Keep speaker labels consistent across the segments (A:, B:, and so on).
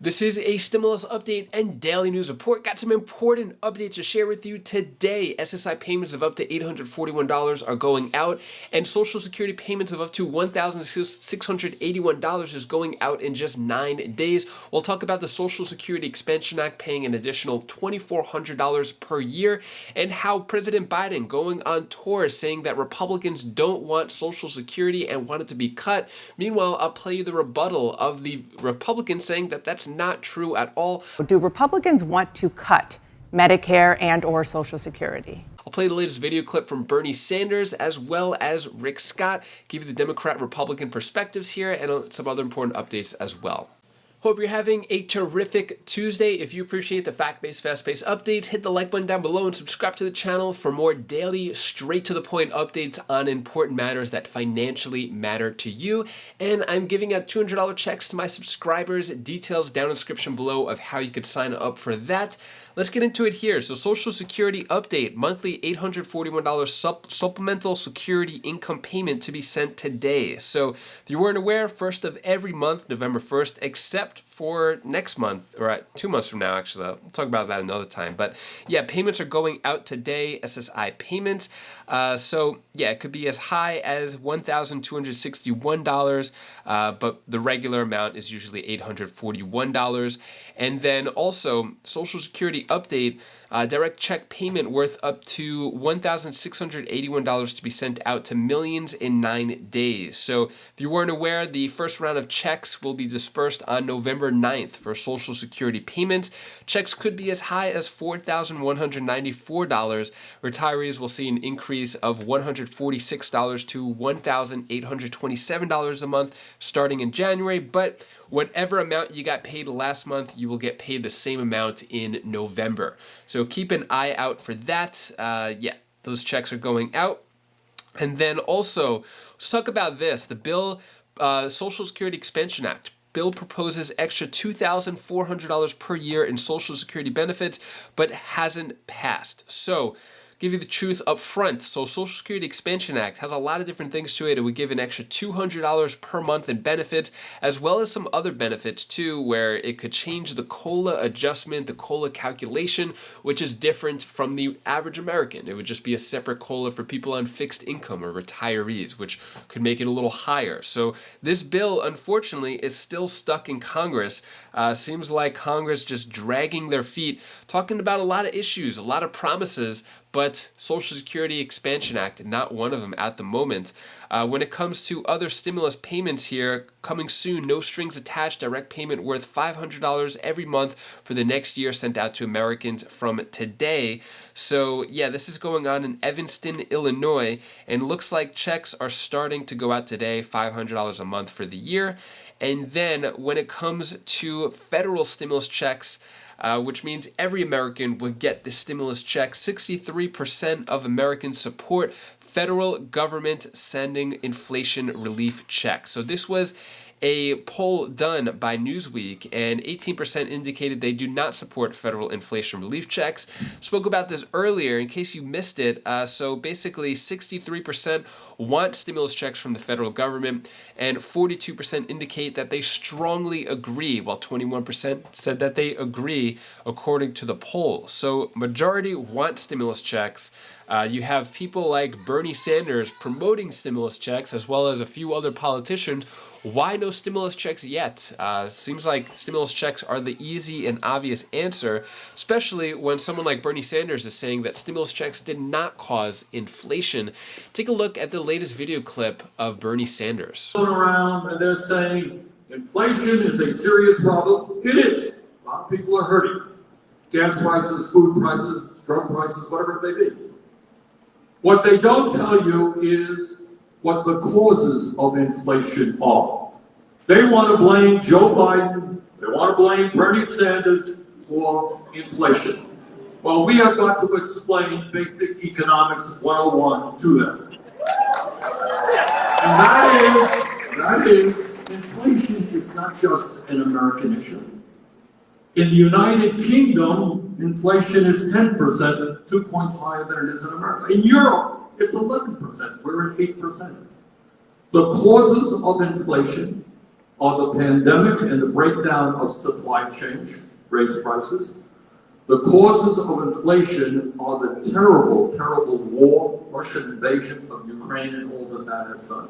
A: This is a stimulus update and daily news report. Got some important updates to share with you today. SSI payments of up to $841 are going out, and Social Security payments of up to $1,681 is going out in just 9 days. We'll talk about the Social Security Expansion Act paying an additional $2,400 per year, and how President Biden going on tour saying that Republicans don't want Social Security and want it to be cut. Meanwhile, I'll play you the rebuttal of the Republicans saying that that's not true at all.
B: Do Republicans want to cut Medicare and or Social Security?
A: I'll play the latest video clip from Bernie Sanders as well as Rick Scott, give you the Democrat-Republican perspectives here and some other important updates as well. Hope you're having a terrific Tuesday. If you appreciate the fact-based, fast-paced updates, hit the like button down below and subscribe to the channel for more daily, straight-to-the-point updates on important matters that financially matter to you. And I'm giving out $200 checks to my subscribers. Details down in the description below of how you could sign up for that. Let's get into it here. So Social Security update, monthly $841 supplemental security income payment to be sent today. So if you weren't aware, first of every month, November 1st, except for next month, or 2 months from now, actually. We'll talk about that another time. But yeah, payments are going out today, SSI payments. So yeah, it could be as high as $1,261, but the regular amount is usually $841. And then also, Social Security update, direct check payment worth up to $1,681 to be sent out to millions in 9 days. So if you weren't aware, the first round of checks will be dispersed on November 9th for Social Security payments. Checks could be as high as $4,194. Retirees will see an increase of $146 to $1,827 a month starting in January, but whatever amount you got paid last month, you will get paid the same amount in November. So keep an eye out for that. Yeah, those checks are going out. And then also, let's talk about this. The bill, Social Security Expansion Act. Bill proposes extra $2,400 per year in Social Security benefits, but hasn't passed. So, give you the truth up front. So Social Security Expansion Act has a lot of different things to it. It would give an extra $200 per month in benefits, as well as some other benefits too, where it could change the COLA adjustment, the COLA calculation, which is different from the average American. It would just be a separate COLA for people on fixed income or retirees, which could make it a little higher. So this bill, unfortunately, is still stuck in Congress. Seems like Congress just dragging their feet, talking about a lot of issues, a lot of promises, but Social Security Expansion Act, not one of them at the moment. When it comes to other stimulus payments here, coming soon, no strings attached, direct payment worth $500 every month for the next year sent out to Americans from today. So yeah, this is going on in Evanston, Illinois, and looks like checks are starting to go out today, $500 a month for the year. And then when it comes to federal stimulus checks, which means every American would get the stimulus check. 63% of Americans support federal government sending inflation relief checks. So this was a poll done by Newsweek, and 18% indicated they do not support federal inflation relief checks. Spoke about this earlier in case you missed it. So basically 63% want stimulus checks from the federal government, and 42% indicate that they strongly agree, while 21% said that they agree according to the poll. So majority want stimulus checks. You have people like Bernie Sanders promoting stimulus checks, as well as a few other politicians. Why no stimulus checks yet? Seems like stimulus checks are the easy and obvious answer, especially when someone like Bernie Sanders is saying that stimulus checks did not cause inflation. Take a look at the latest video clip of Bernie Sanders.
C: Going around and they're saying inflation is a serious problem. It is. A lot of people are hurting. Gas prices, food prices, drug prices, whatever it may be. What they don't tell you is what the causes of inflation are. They want to blame Joe Biden, they want to blame Bernie Sanders for inflation. Well, we have got to explain basic economics 101 to them. And that is, inflation is not just an American issue. In the United Kingdom, inflation is 10%, 2 points higher than it is in America. In Europe, it's 11%. We're at 8%. The causes of inflation are the pandemic and the breakdown of supply chain, raised prices. The causes of inflation are the terrible, terrible war, Russian invasion of Ukraine and all that that has done.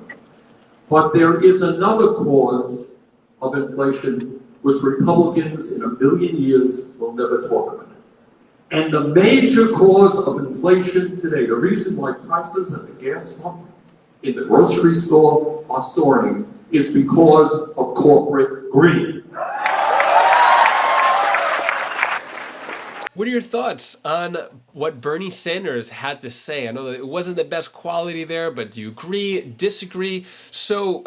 C: But there is another cause of inflation which Republicans in a million years will never talk about. And the major cause of inflation today, the reason why prices at the gas pump, in the grocery store are soaring, is because of corporate greed.
A: What are your thoughts on what Bernie Sanders had to say? I know that it wasn't the best quality there, but do you agree, disagree? So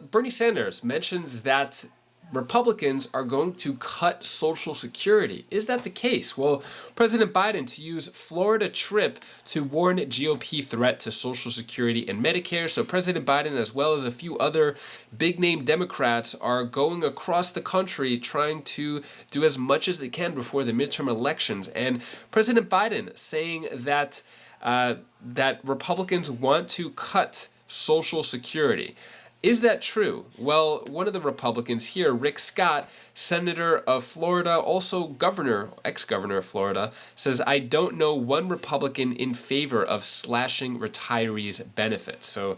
A: Bernie Sanders mentions that Republicans are going to cut Social Security. Is that the case? Well, President Biden to use Florida trip to warn GOP threat to Social Security and Medicare. So President Biden, as well as a few other big-name Democrats, are going across the country trying to do as much as they can before the midterm elections. And President Biden saying that that Republicans want to cut Social Security. Is that true? Well, one of the Republicans here, Rick Scott, senator of Florida, also governor, ex-governor of Florida, says, I don't know one Republican in favor of slashing retirees' benefits. So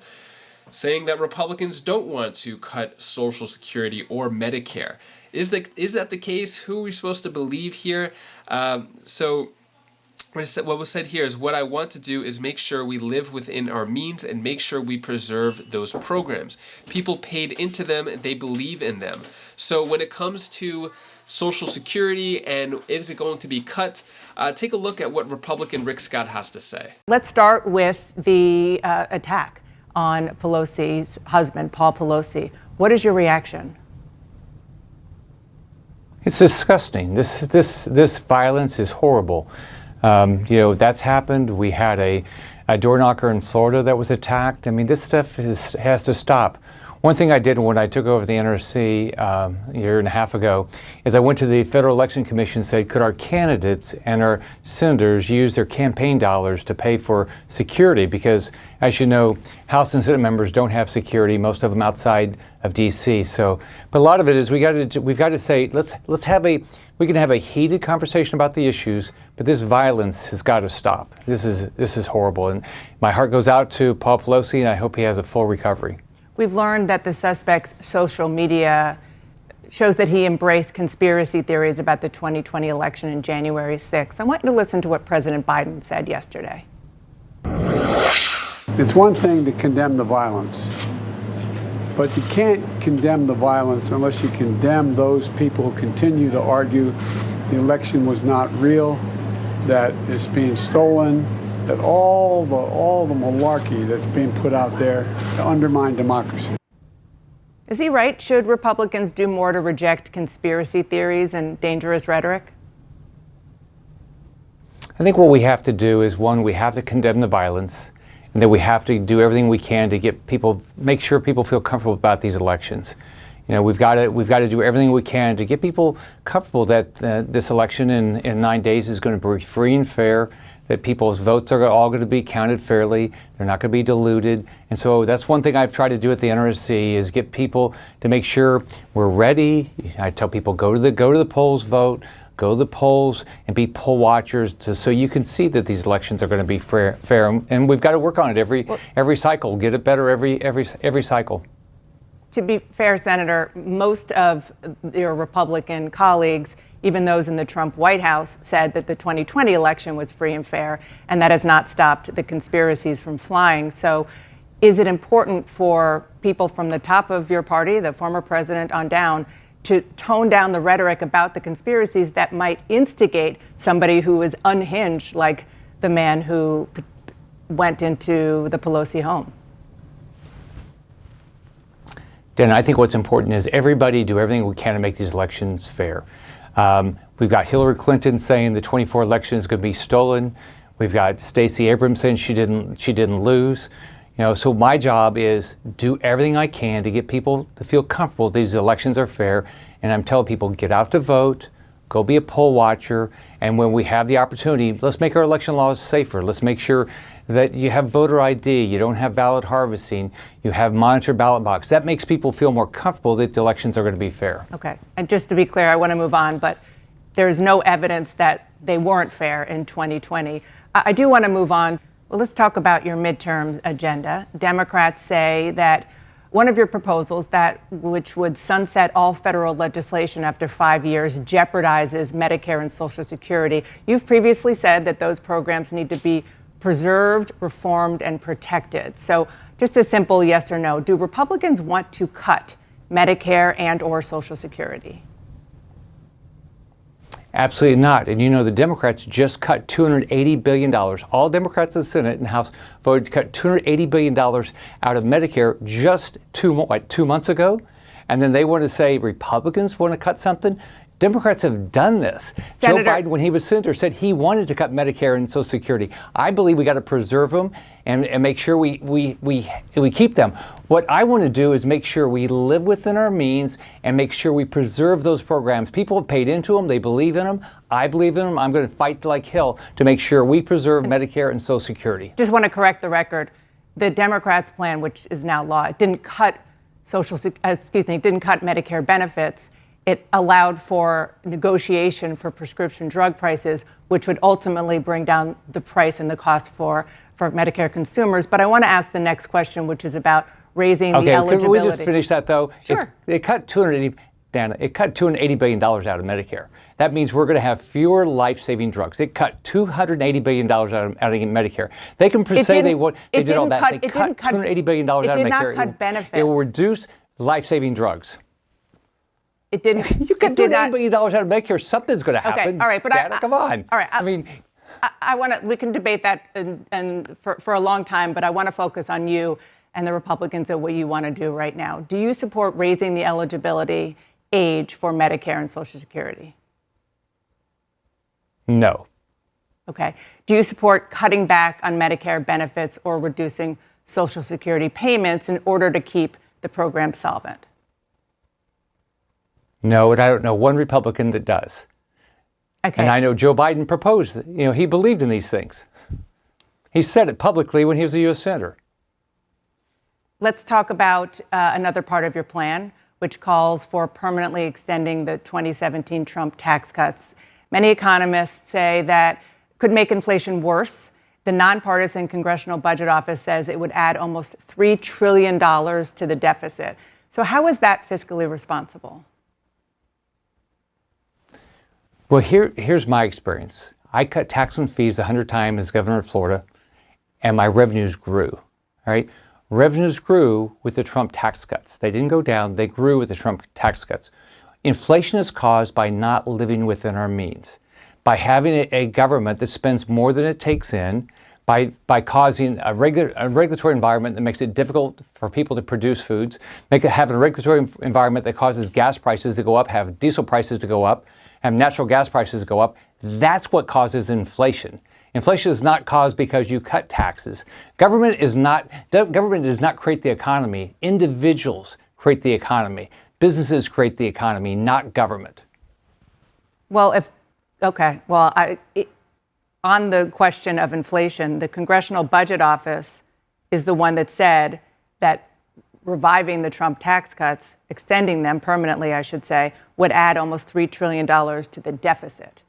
A: saying that Republicans don't want to cut Social Security or Medicare. Is that the case? Who are we supposed to believe here? What was said here is what I want to do is make sure we live within our means and make sure we preserve those programs. People paid into them, they believe in them. So when it comes to Social Security and is it going to be cut, take a look at what Republican Rick Scott has to say.
B: Let's start with the attack on Pelosi's husband, Paul Pelosi. What is your reaction?
D: It's disgusting. This violence is horrible. That's happened. We had a door knocker in Florida that was attacked. I mean, this stuff has to stop. One thing I did when I took over the NRC a year and a half ago is I went to the Federal Election Commission and said, could our candidates and our senators use their campaign dollars to pay for security? Because, as you know, House and Senate members don't have security, most of them outside of D.C. But a lot of it is we've got to say, we can have a heated conversation about the issues, but this violence has got to stop. This is horrible, and my heart goes out to Paul Pelosi, and I hope he has a full recovery.
B: We've learned that the suspect's social media shows that he embraced conspiracy theories about the 2020 election in January 6th. I want you to listen to what President Biden said yesterday.
E: It's one thing to condemn the violence, but you can't condemn the violence unless you condemn those people who continue to argue the election was not real, that it's being stolen, that all the malarkey that's being put out there to undermine democracy.
B: Is he right? Should Republicans do more to reject conspiracy theories and dangerous rhetoric?
D: I think what we have to do is, one, we have to condemn the violence, and then we have to do everything we can to make sure people feel comfortable about these elections. You know, we've got to do everything we can to get people comfortable that this election in 9 days is going to be free and fair, that people's votes are all going to be counted fairly, they're not going to be diluted. And so that's one thing I've tried to do at the NRC is get people to make sure we're ready. I tell people go to the polls, vote, go to the polls and be poll watchers so you can see that these elections are going to be fair. And we've got to work on it every cycle, get it better every cycle.
B: To be fair, Senator, most of your Republican colleagues, even those in the Trump White House, said that the 2020 election was free and fair, and that has not stopped the conspiracies from flying. So is it important for people from the top of your party, the former president on down, to tone down the rhetoric about the conspiracies that might instigate somebody who is unhinged, like the man who went into the Pelosi home?
D: Dan, I think what's important is everybody do everything we can to make these elections fair. We've got Hillary Clinton saying the 24 election is going to be stolen. We've got Stacey Abrams saying she didn't lose. You know, so my job is do everything I can to get people to feel comfortable these elections are fair. And I'm telling people, get out to vote, go be a poll watcher, and when we have the opportunity, let's make our election laws safer. Let's make sure that you have voter ID, you don't have ballot harvesting, you have monitored ballot box. That makes people feel more comfortable that the elections are going to be fair.
B: Okay. And just to be clear, I want to move on, but there's no evidence that they weren't fair in 2020. I do want to move on. Well, let's talk about your midterm agenda. Democrats say that one of your proposals, which would sunset all federal legislation after 5 years, jeopardizes Medicare and Social Security. You've previously said that those programs need to be preserved, reformed, and protected. So just a simple yes or no. Do Republicans want to cut Medicare and or Social Security?
D: Absolutely not. And you know, the Democrats just cut $280 billion. All Democrats in the Senate and House voted to cut $280 billion out of Medicare just 2 months ago. And then they want to say Republicans want to cut something. Democrats have done this.
B: Senator,
D: Joe Biden, when he was senator, said he wanted to cut Medicare and Social Security. I believe we got to preserve them and make sure we keep them. What I want to do is make sure we live within our means and make sure we preserve those programs. People have paid into them. They believe in them. I believe in them. I'm going to fight like hell to make sure we preserve Medicare and Social Security.
B: Just want to correct the record. The Democrats' plan, which is now law, it didn't cut didn't cut Medicare benefits. It allowed for negotiation for prescription drug prices, which would ultimately bring down the price and the cost for Medicare consumers. But I want to ask the next question, which is about raising the eligibility.
D: Can we just finish that, though?
B: Sure.
D: It cut $280 billion out of Medicare. That means we're going to have fewer life-saving drugs. It cut $280 billion out of Medicare. They can say they did all that. They cut $280 billion out of Medicare.
B: It did not cut benefits.
D: It will reduce life-saving drugs.
B: It didn't.
D: You cut $280 billion out of Medicare. Something's going to happen.
B: Okay, all right, but
D: come on.
B: All right, I want to. We can debate that and for a long time, but I want to focus on you and the Republicans and what you want to do right now. Do you support raising the eligibility age for Medicare and Social Security?
D: No.
B: Okay. Do you support cutting back on Medicare benefits or reducing Social Security payments in order to keep the program solvent?
D: No, and I don't know one Republican that does.
B: Okay.
D: And I know Joe Biden proposed, he believed in these things. He said it publicly when he was a U.S. Senator.
B: Let's talk about another part of your plan, which calls for permanently extending the 2017 Trump tax cuts. Many economists say that could make inflation worse. The nonpartisan Congressional Budget Office says it would add almost $3 trillion to the deficit. So how is that fiscally responsible?
D: Well, here's my experience. I cut taxes and fees 100 times as governor of Florida, and my revenues grew. All right? Revenues grew with the Trump tax cuts. They didn't go down. They grew with the Trump tax cuts. Inflation is caused by not living within our means, by having a government that spends more than it takes in, by causing a regulatory environment that makes it difficult for people to produce foods, having a regulatory environment that causes gas prices to go up, have diesel prices to go up, have natural gas prices go up. That's what causes inflation. Inflation is not caused because you cut taxes. Government does not create the economy. Individuals create the economy. Businesses create the economy, not government.
B: Well, on the question of inflation, the Congressional Budget Office is the one that said that reviving the Trump tax cuts, extending them permanently, I should say, would add almost $3 trillion to the deficit.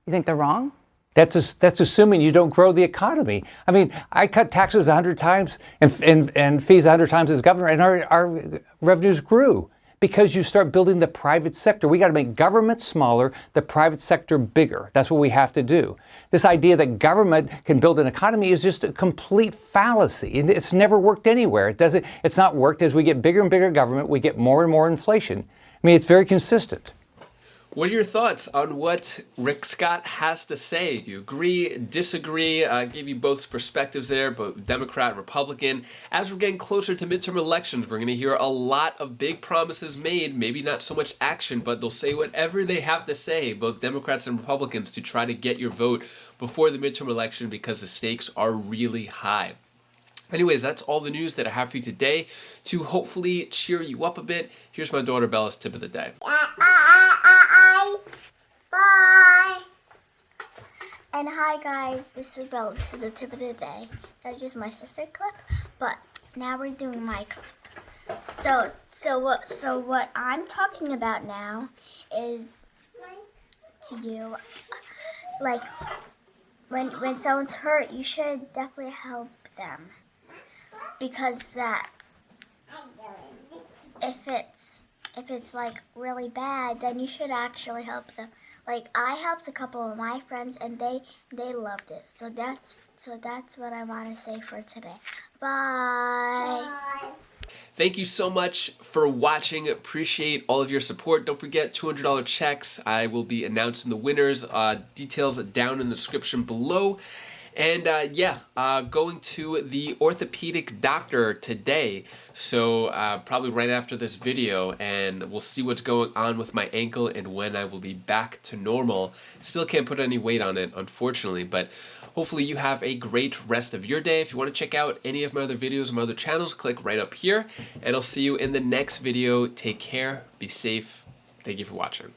B: You think they're wrong?
D: That's assuming you don't grow the economy. I mean, I cut taxes 100 times and fees 100 times as governor, and our revenues grew because you start building the private sector. We got to make government smaller, the private sector bigger. That's what we have to do. This idea that government can build an economy is just a complete fallacy. And it's never worked anywhere. It's not worked. As we get bigger and bigger government, we get more and more inflation. I mean, it's very consistent.
A: What are your thoughts on what Rick Scott has to say? Do you agree, disagree? Give you both perspectives there, both Democrat, Republican. As we're getting closer to midterm elections, we're going to hear a lot of big promises made, maybe not so much action, but they'll say whatever they have to say, both Democrats and Republicans, to try to get your vote before the midterm election because the stakes are really high. Anyways, that's all the news that I have for you today to hopefully cheer you up a bit. Here's my daughter Bella's tip of the day.
F: Bye. And hi guys, this is Belle. This is the tip of the day. That's just my sister clip, but now we're doing my clip. So what I'm talking about now is to you, like when someone's hurt, you should definitely help them, because that if it's like really bad, then you should actually help them. Like I helped a couple of my friends and they loved it. So that's what I want to say for today. Bye.
A: Thank you so much for watching. Appreciate all of your support. Don't forget, $200 checks. I will be announcing the winners. Details down in the description below. And going to the orthopedic doctor today. So probably right after this video, and we'll see what's going on with my ankle and when I will be back to normal. Still can't put any weight on it, unfortunately, but hopefully you have a great rest of your day. If you want to check out any of my other videos on my other channels, click right up here, and I'll see you in the next video. Take care, be safe. Thank you for watching.